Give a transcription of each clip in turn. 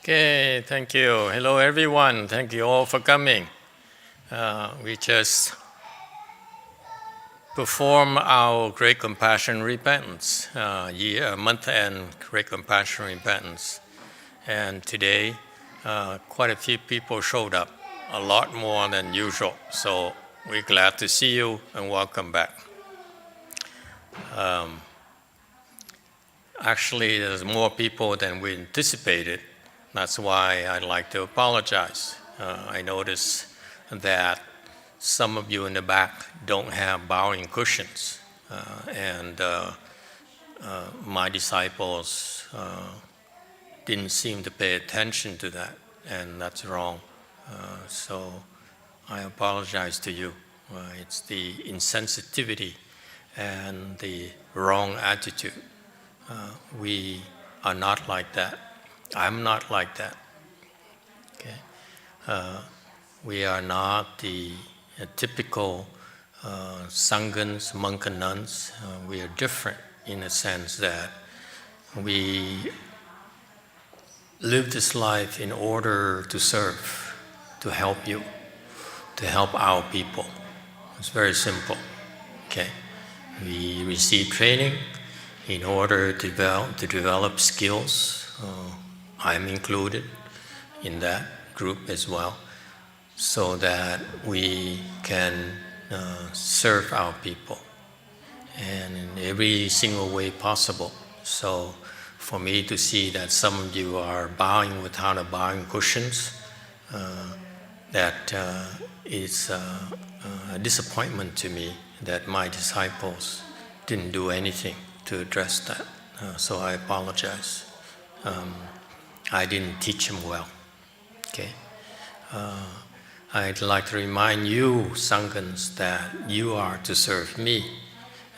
Okay, thank you. Hello, everyone. Thank you all for coming. We just perform our Great Compassion Repentance, month-end Great Compassion Repentance. And today, quite a few people showed up, a lot more than usual. So we're glad to see you and welcome back. Actually, there's more people than we anticipated. That's why I'd like to apologize. I notice that some of you in the back don't have bowing cushions, and my disciples didn't seem to pay attention to that, and that's wrong. So I apologize to you. It's the insensitivity and the wrong attitude. We are not like that. I'm not like that. Okay, we are not the typical sanghas, monk and nuns. We are different in the sense that we live this life in order to serve, to help you, to help our people. It's very simple. Okay, we receive training in order to develop skills. I'm included in that group as well, so that we can serve our people and in every single way possible. So for me to see that some of you are bowing without a bowing cushions, that is a disappointment to me that my disciples didn't do anything to address that. So I apologize. I didn't teach them well. Okay. I'd like to remind you, sanghas, that you are to serve me,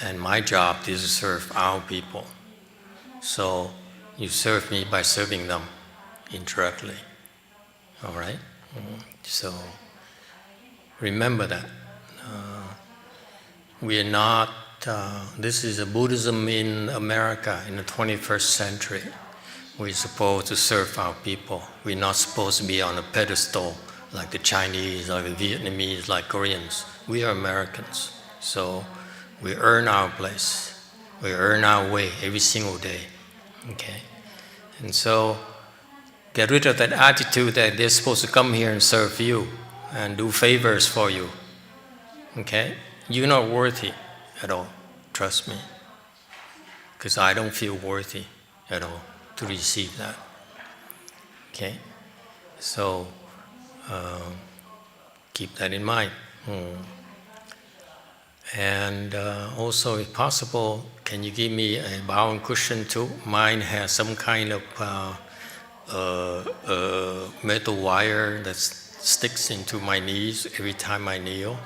and my job is to serve our people. So you serve me by serving them indirectly. All right? So remember that. We are not, this is a Buddhism in America in the 21st century. We're supposed to serve our people. We're not supposed to be on a pedestal like the Chinese, like the Vietnamese, like Koreans. We are Americans. So we earn our place. We earn our way every single day. Okay? And so get rid of that attitude that they're supposed to come here and serve you and do favors for you. Okay? You're not worthy at all. Trust me. Because I don't feel worthy at all to receive that. Okay? So keep that in mind. And also, if possible, can you give me a bowing cushion too? Mine has some kind of metal wire that sticks into my knees every time I kneel.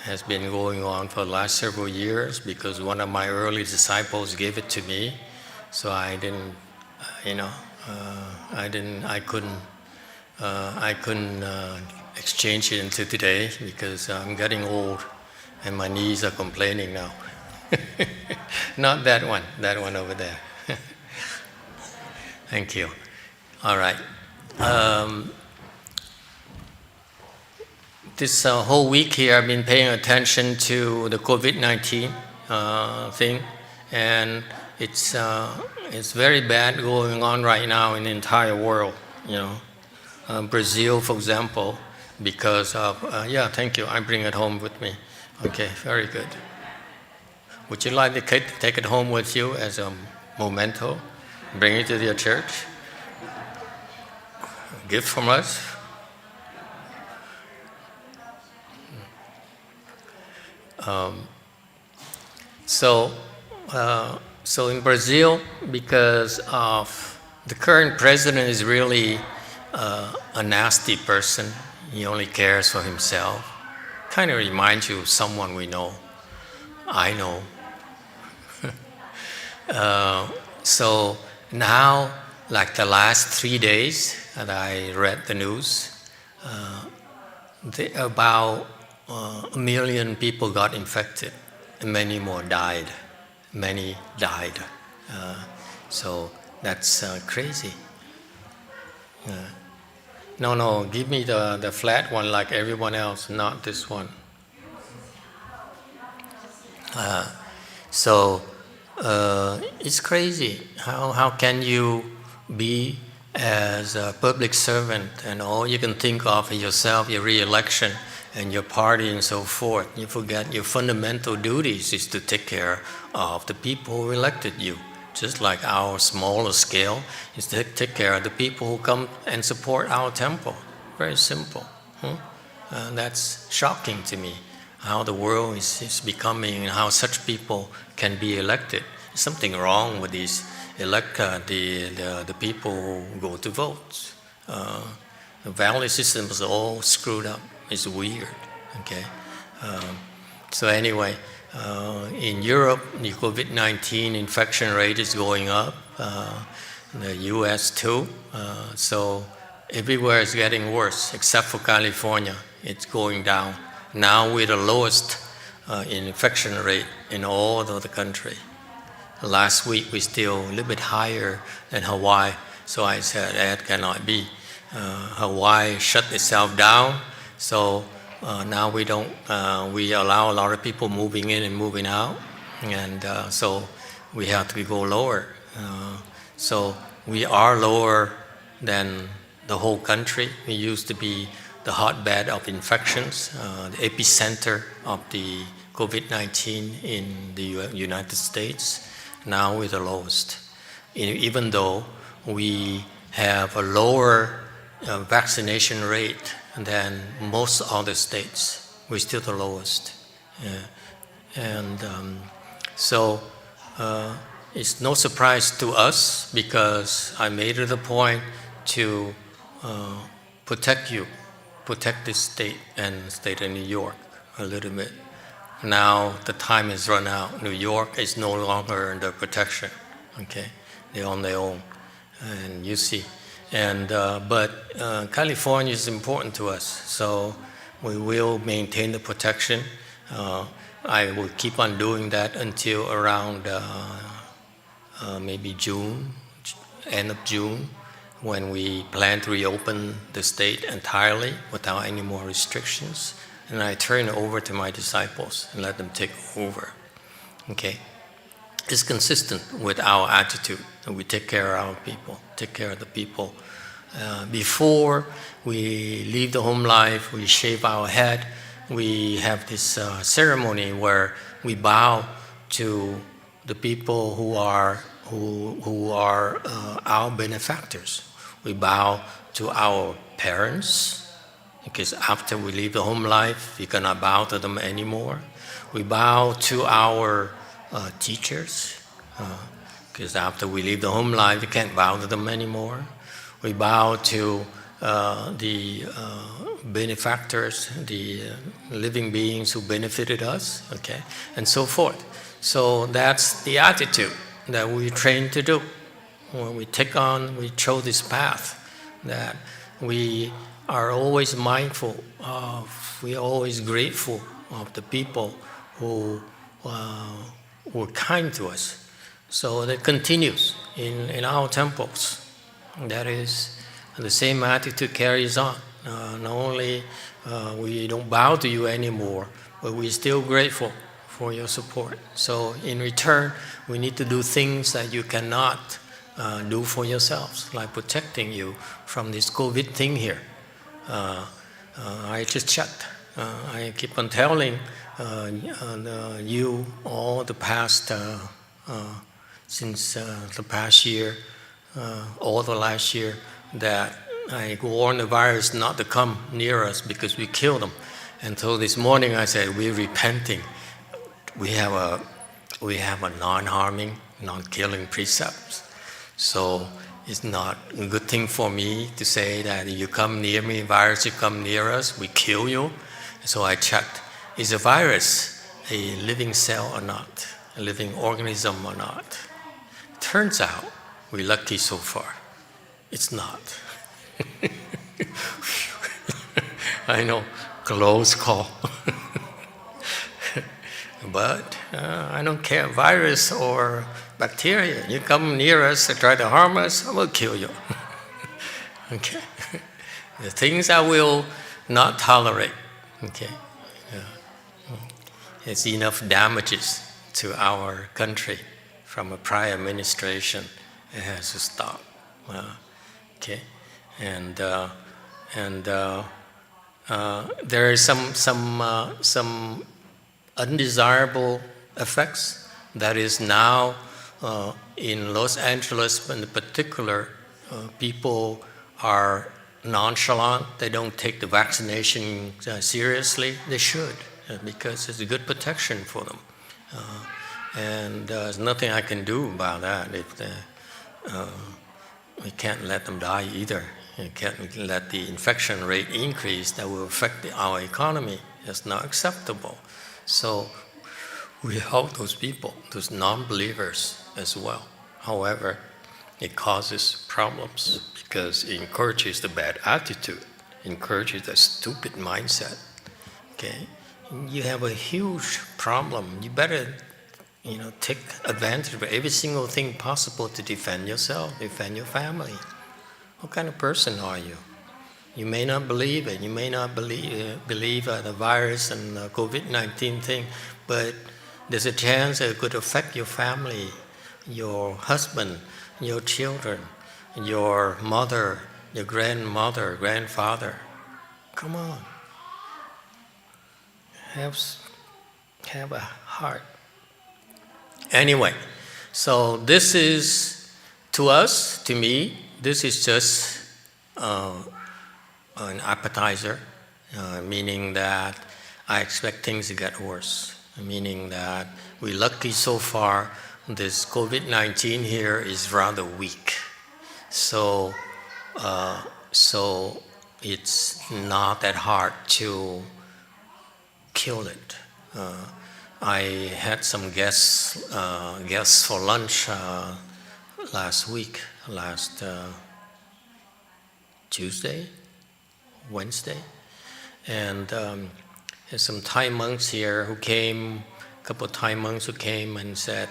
Has been going on for the last several years because one of my early disciples gave it to me. So I didn't, I couldn't exchange it until today because I'm getting old and my knees are complaining now. Not that one over there. Thank you. All right. This whole week here I've been paying attention to the COVID-19 thing, and it's very bad going on right now in the entire world, Brazil, for example, because of, thank you, I bring it home with me. Okay, very good. Would you like to take it home with you as a memento? Bring it to your church? A gift from us? So in Brazil, because of the current president is really a nasty person. He only cares for himself. Kind of reminds you of someone we know. I know. So now, like the last 3 days that I read the news, about 1 million people got infected, and many more died. Many died. So that's crazy. No, give me the flat one like everyone else, not this one. So it's crazy. How can you be as a public servant and all you can think of is yourself, your re-election, and your party and so forth? You forget your fundamental duties is to take care of the people who elected you. Just like our smaller scale is to take care of the people who come and support our temple. Very simple. That's shocking to me, how the world is becoming and how such people can be elected. There's something wrong with these the people who go to vote. The value system is all screwed up. It's weird. Okay. So anyway, in Europe, the COVID-19 infection rate is going up. The U.S. too. So everywhere is getting worse, except for California. It's going down. Now we're the lowest infection rate in all of the country. Last week we still a little bit higher than Hawaii. So I said that cannot be. Hawaii shut itself down. So now we don't. We allow a lot of people moving in and moving out, and so we have to go lower. So we are lower than the whole country. We used to be the hotbed of infections, the epicenter of the COVID-19 in the United States. Now we're the lowest, even though we have a lower vaccination rate than most other states. We're still the lowest. So it's no surprise to us because I made it a point to protect you, protect this state and the state of New York a little bit. Now the time has run out. New York is no longer under protection. Okay, they're on their own, and you see. But California is important to us, so we will maintain the protection. I will keep on doing that until around maybe June, end of June, when we plan to reopen the state entirely without any more restrictions. And I turn it over to my disciples and let them take over. Okay? It's consistent with our attitude that we take care of our people, take care of the people. Before we leave the home life, we shave our head. We have this ceremony where we bow to the people who are our benefactors. We bow to our parents, because after we leave the home life, we cannot bow to them anymore. We bow to our teachers, because after we leave the home life, we can't bow to them anymore. We bow to the benefactors, the living beings who benefited us, okay, and so forth. So that's the attitude that we train to do. When we chose this path, that we are always mindful of, we are always grateful of the people who were kind to us. So that continues in our temples. That is, the same attitude carries on. Not only we don't bow to you anymore, but we're still grateful for your support. So in return, we need to do things that you cannot do for yourselves, like protecting you from this COVID thing here. I just checked. I keep on telling you all the past, since the past year, all the last year, that I warn the virus not to come near us because we kill them. And so this morning I said, we're repenting. We have a non-harming, non-killing precepts. So it's not a good thing for me to say that you come near me, virus, you come near us, we kill you. So I checked, is a virus a living cell or not, a living organism or not? Turns out, we're lucky so far. It's not. I know, close call. But I don't care, virus or bacteria. You come near us and try to harm us, I will kill you. Okay, the things I will not tolerate. Okay, it's enough damages to our country from a prior administration. It has to stop. Okay, and there is some undesirable effects that is now in Los Angeles in particular. People are nonchalant. They don't take the vaccination seriously. They should, because it's a good protection for them. And there's nothing I can do about that. We can't let them die either. We can't let the infection rate increase. That will affect our economy. It's not acceptable. So we help those people, those non-believers as well. However, it causes problems because it encourages the bad attitude, encourages the stupid mindset. Okay, you have a huge problem. You better, take advantage of every single thing possible to defend yourself, defend your family. What kind of person are you? You may not believe it. You may not believe the virus and the COVID-19 thing, but there's a chance it could affect your family, your husband, your children, your mother, your grandmother, grandfather. Come on. Have a heart. Anyway, so this is, to us, to me, this is just an appetizer, meaning that I expect things to get worse, meaning that we're lucky so far. This COVID-19 here is rather weak, so it's not that hard to kill it. I had some guests for lunch last Tuesday, Wednesday, and there's some Thai monks here who came. A couple of Thai monks who came and said,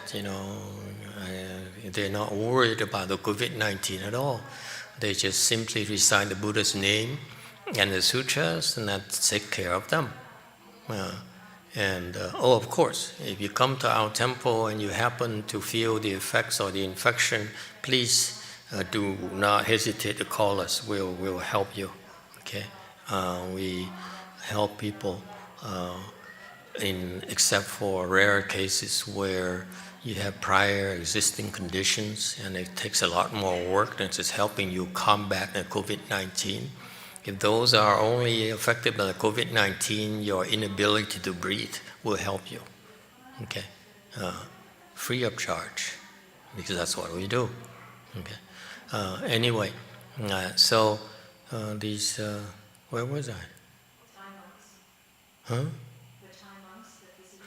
they're not worried about the COVID-19 at all. They just simply recite the Buddha's name and the sutras, and that takes care of them. Of course, if you come to our temple and you happen to feel the effects or the infection, please do not hesitate to call us. We'll help you. Okay, we help people. Except for rare cases where you have prior existing conditions and it takes a lot more work than just helping you combat the COVID-19. If those are only affected by the COVID-19, your inability to breathe will help you, okay? Free of charge, because that's what we do, okay? Anyway, these, where was I? Huh?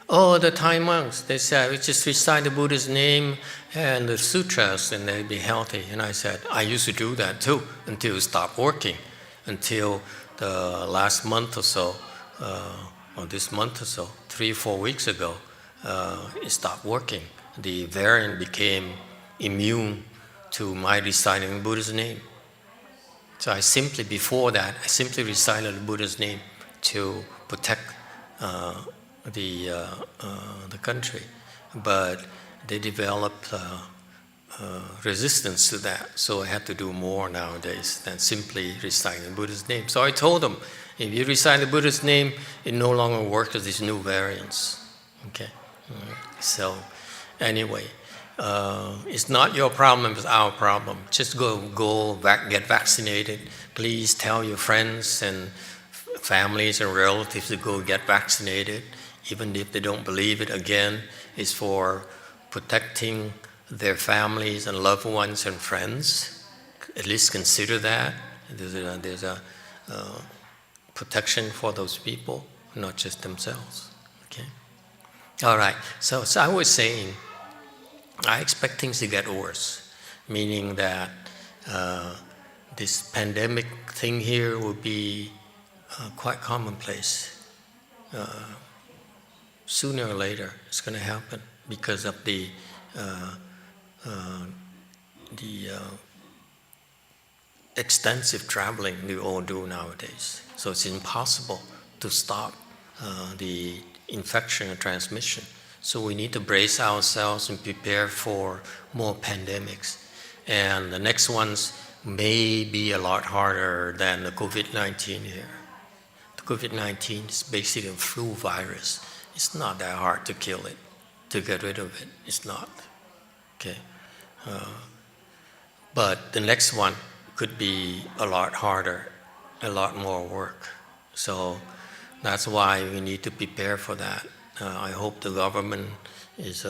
Oh, the Thai monks, they said, we just recite the Buddha's name and the sutras and they'll be healthy. And I said, I used to do that too until it stopped working. Until the last month or so, or this month or so, 3-4 weeks ago, it stopped working. The variant became immune to my reciting the Buddha's name. So before that, I simply recited the Buddha's name to protect the country, but they developed resistance to that, so I had to do more nowadays than simply reciting the Buddha's name. So I told them, if you recite the Buddha's name, it no longer works with these new variants. Okay, so anyway, it's not your problem, it's our problem. Just get vaccinated. Please tell your friends and families and relatives to go get vaccinated. Even if they don't believe it, again, it's for protecting their families and loved ones and friends. At least consider that. There's a protection for those people, not just themselves. Okay. All right. So I was saying, I expect things to get worse, meaning that this pandemic thing here will be quite commonplace. Sooner or later, it's going to happen because of the extensive traveling we all do nowadays. So it's impossible to stop the infection or transmission. So we need to brace ourselves and prepare for more pandemics. And the next ones may be a lot harder than the COVID-19 here. The COVID-19 is basically a flu virus. It's not that hard to kill it, to get rid of it. It's not. Okay. But the next one could be a lot harder, a lot more work. So that's why we need to prepare for that. I hope the government is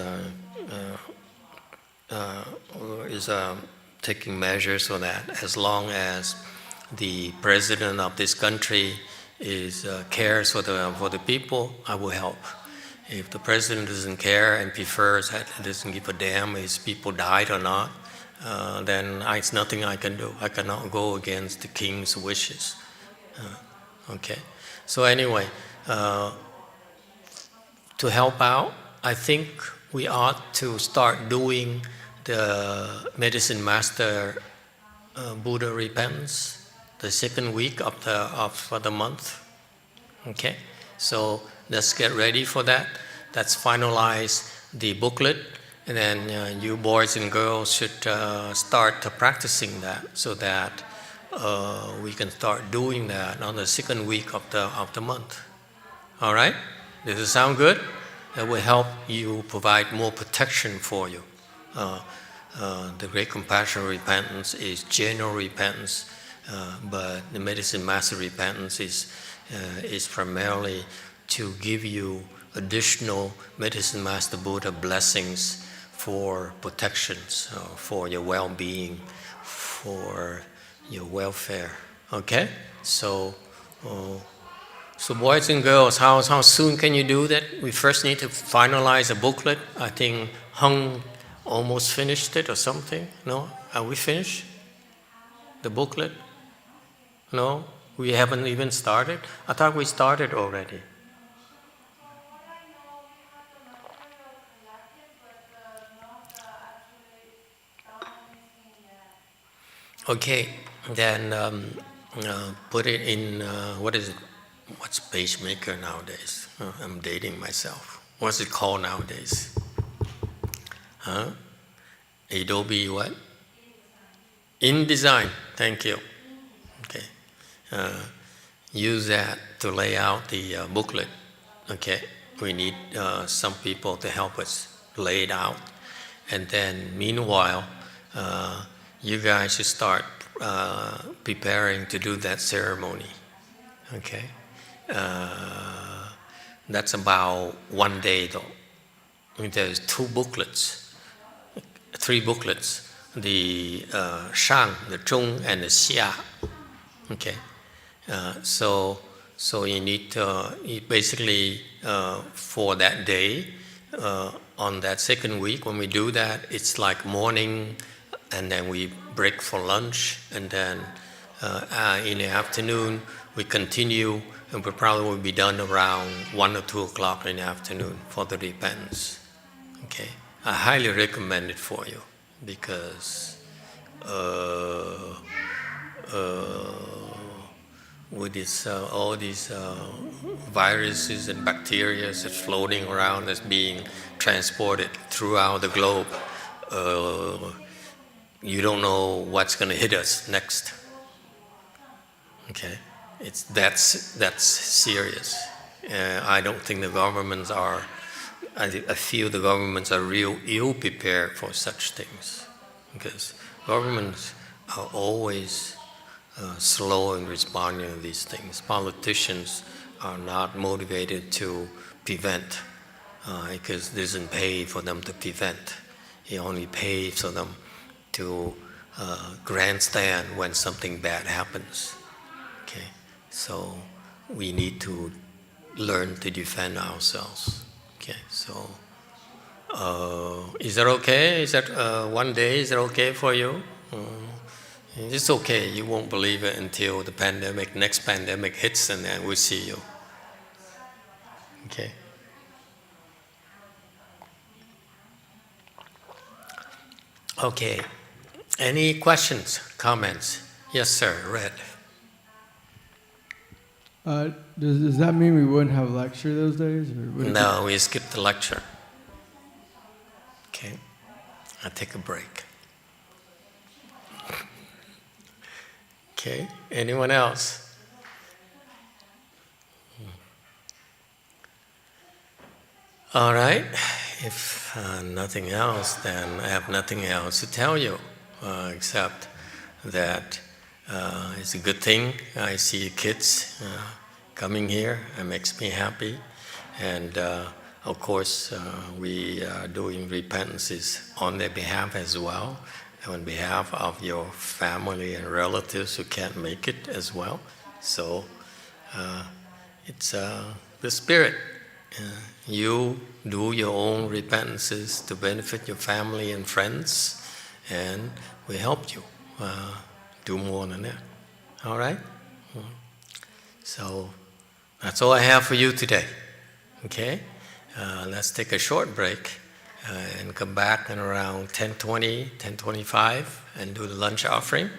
taking measures for that. As long as the president of this country cares for the people, I will help. If the president doesn't care and prefers, doesn't give a damn if his people died or not, then it's nothing I can do. I cannot go against the king's wishes. Okay. So anyway, to help out, I think we ought to start doing the Medicine Master Buddha Repentance, the second week of the month. Okay, so let's get ready for that. Let's finalize the booklet, and then you boys and girls should start practicing that, so that we can start doing that on the second week of the month. All right? Does it sound good? That will help you provide more protection for you. The Great Compassion Repentance is general repentance, but the Medicine Master Repentance is primarily to give you additional Medicine Master Buddha blessings for protections, for your well-being, for your welfare. Okay? So boys and girls, how soon can you do that? We first need to finalize a booklet. I think Hung almost finished it or something. No? Are we finished? The booklet? No? We haven't even started? I thought we started already. Okay, then put it in, what is it? What's PageMaker nowadays? I'm dating myself. What's it called nowadays? Huh? Adobe what? InDesign, thank you. Okay. Use that to lay out the booklet. Okay. We need some people to help us lay it out. And then meanwhile, you guys should start preparing to do that ceremony. Okay. That's about 1 day though. There's 3 booklets, the Shang, the Zhong, and the Xia. Okay. So you need to, basically for that day, on that second week, when we do that, it's like morning, and then we break for lunch, and then in the afternoon we continue, and we probably will be done around 1 or 2 o'clock in the afternoon for the repentance. Okay, I highly recommend it for you, because with this, all these viruses and bacteria that's floating around, that's being transported throughout the globe, you don't know what's going to hit us next. Okay, that's serious. I don't think the governments are. I feel the governments are real ill prepared for such things, because governments are always slow in responding to these things. Politicians are not motivated to prevent, because it doesn't pay for them to prevent. It only pays for them to grandstand when something bad happens. Okay, so we need to learn to defend ourselves. Okay, so is that okay? Is that 1 day? Is that okay for you? It's okay. You won't believe it until the next pandemic hits, and then we'll see you. Okay. Okay. Any questions, comments? Yes, sir, red. Does that mean we wouldn't have lecture those days? Or would No, we skipped the lecture. Okay, I'll take a break. Okay, anyone else? All right, if nothing else, then I have nothing else to tell you except that it's a good thing I see kids coming here. It makes me happy. And of course, we are doing repentances on their behalf as well, on behalf of your family and relatives who can't make it as well. So it's the spirit. You do your own repentances to benefit your family and friends, and we help you do more than that. All right? So that's all I have for you today. Okay? Let's take a short break and come back in around 10:20, 10:25 and do the lunch offering.